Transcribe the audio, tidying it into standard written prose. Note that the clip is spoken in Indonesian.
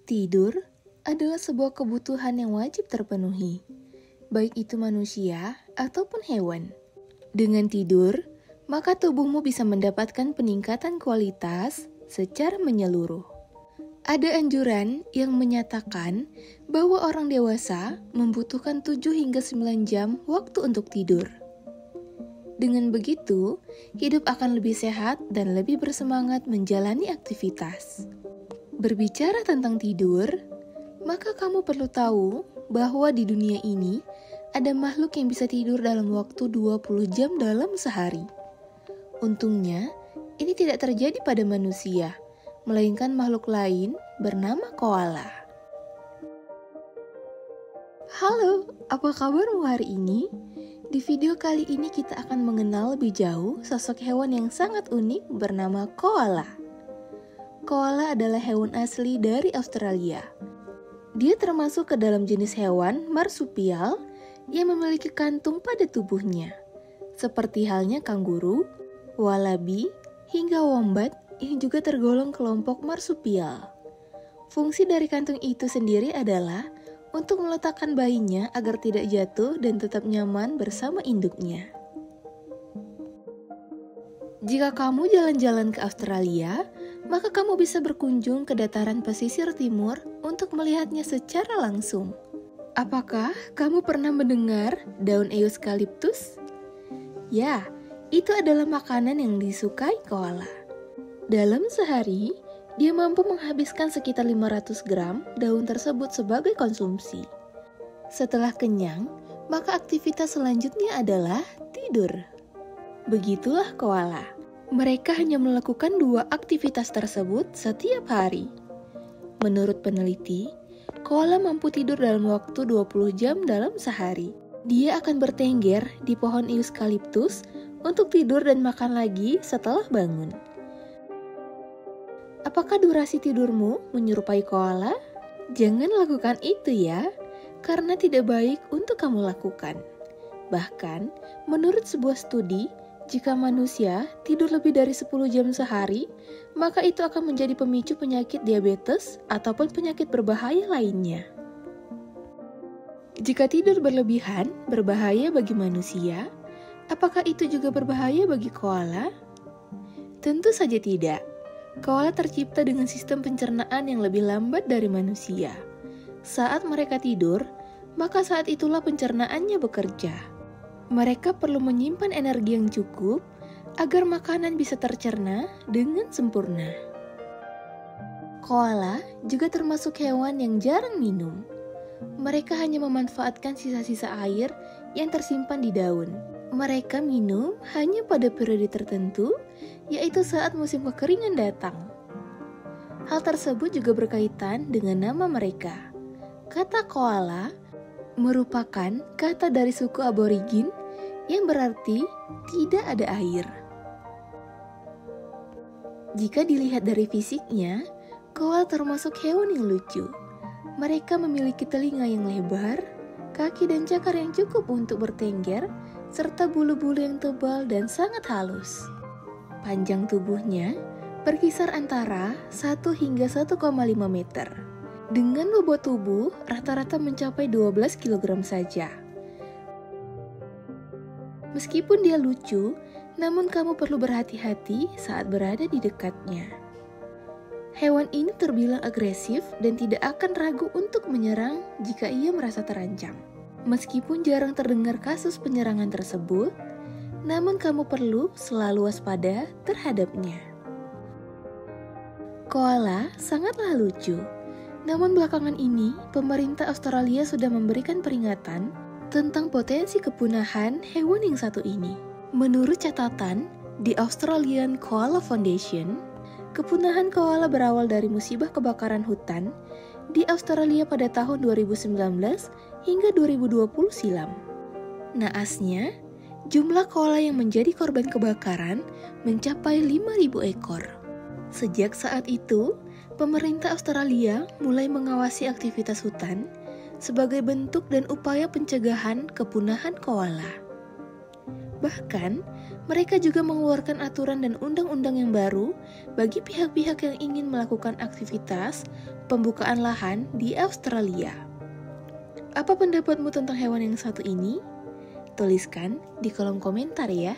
Tidur adalah sebuah kebutuhan yang wajib terpenuhi, baik itu manusia ataupun hewan. Dengan tidur, maka tubuhmu bisa mendapatkan peningkatan kualitas secara menyeluruh. Ada anjuran yang menyatakan bahwa orang dewasa membutuhkan 7 hingga 9 jam waktu untuk tidur. Dengan begitu, hidup akan lebih sehat dan lebih bersemangat menjalani aktivitas. Berbicara tentang tidur, maka kamu perlu tahu bahwa di dunia ini ada makhluk yang bisa tidur dalam waktu 20 jam dalam sehari. Untungnya, ini tidak terjadi pada manusia, melainkan makhluk lain bernama koala. Halo, apa kabarmu hari ini? Di video kali ini kita akan mengenal lebih jauh sosok hewan yang sangat unik bernama koala. Koala adalah hewan asli dari Australia. Dia termasuk ke dalam jenis hewan marsupial yang memiliki kantung pada tubuhnya, seperti halnya kanguru, wallaby, hingga wombat yang juga tergolong kelompok marsupial. Fungsi dari kantung itu sendiri adalah untuk meletakkan bayinya agar tidak jatuh dan tetap nyaman bersama induknya. Jika kamu jalan-jalan ke Australia, maka kamu bisa berkunjung ke dataran pesisir timur untuk melihatnya secara langsung. Apakah kamu pernah mendengar daun eucalyptus? Ya, itu adalah makanan yang disukai koala. Dalam sehari, dia mampu menghabiskan sekitar 500 gram daun tersebut sebagai konsumsi. Setelah kenyang, maka aktivitas selanjutnya adalah tidur. Begitulah koala. Mereka hanya melakukan 2 aktivitas tersebut setiap hari. Menurut peneliti, koala mampu tidur dalam waktu 20 jam dalam sehari. Dia akan bertengger di pohon eucalyptus untuk tidur dan makan lagi setelah bangun. Apakah durasi tidurmu menyerupai koala? Jangan lakukan itu ya, karena tidak baik untuk kamu lakukan. Bahkan, menurut sebuah studi, jika manusia tidur lebih dari 10 jam sehari, maka itu akan menjadi pemicu penyakit diabetes ataupun penyakit berbahaya lainnya. Jika tidur berlebihan berbahaya bagi manusia, apakah itu juga berbahaya bagi koala? Tentu saja tidak. Koala tercipta dengan sistem pencernaan yang lebih lambat dari manusia. Saat mereka tidur, maka saat itulah pencernaannya bekerja. Mereka perlu menyimpan energi yang cukup agar makanan bisa tercerna dengan sempurna. Koala juga termasuk hewan yang jarang minum. Mereka hanya memanfaatkan sisa-sisa air yang tersimpan di daun. Mereka minum hanya pada periode tertentu, yaitu saat musim kekeringan datang. Hal tersebut juga berkaitan dengan nama mereka. Kata koala merupakan kata dari suku aborigin yang berarti tidak ada air. Jika dilihat dari fisiknya, koala termasuk hewan yang lucu. Mereka memiliki telinga yang lebar, kaki dan cakar yang cukup untuk bertengger, serta bulu-bulu yang tebal dan sangat halus. Panjang tubuhnya berkisar antara 1 hingga 1,5 meter. Dengan bobot tubuh rata-rata mencapai 12 kg saja. Meskipun dia lucu, namun kamu perlu berhati-hati saat berada di dekatnya. Hewan ini terbilang agresif dan tidak akan ragu untuk menyerang jika ia merasa terancam. Meskipun jarang terdengar kasus penyerangan tersebut, namun kamu perlu selalu waspada terhadapnya. Koala sangatlah lucu. Namun belakangan ini, pemerintah Australia sudah memberikan peringatan tentang potensi kepunahan hewan yang satu ini. Menurut catatan di Australian Koala Foundation, kepunahan koala berawal dari musibah kebakaran hutan di Australia pada tahun 2019 hingga 2020 silam. Naasnya, jumlah koala yang menjadi korban kebakaran mencapai 5.000 ekor. Sejak saat itu, pemerintah Australia mulai mengawasi aktivitas hutan sebagai bentuk dan upaya pencegahan kepunahan koala. Bahkan, Mereka juga mengeluarkan aturan dan undang-undang yang baru bagi pihak-pihak yang ingin melakukan aktivitas pembukaan lahan di Australia. Apa pendapatmu tentang hewan yang satu ini? Tuliskan di kolom komentar ya.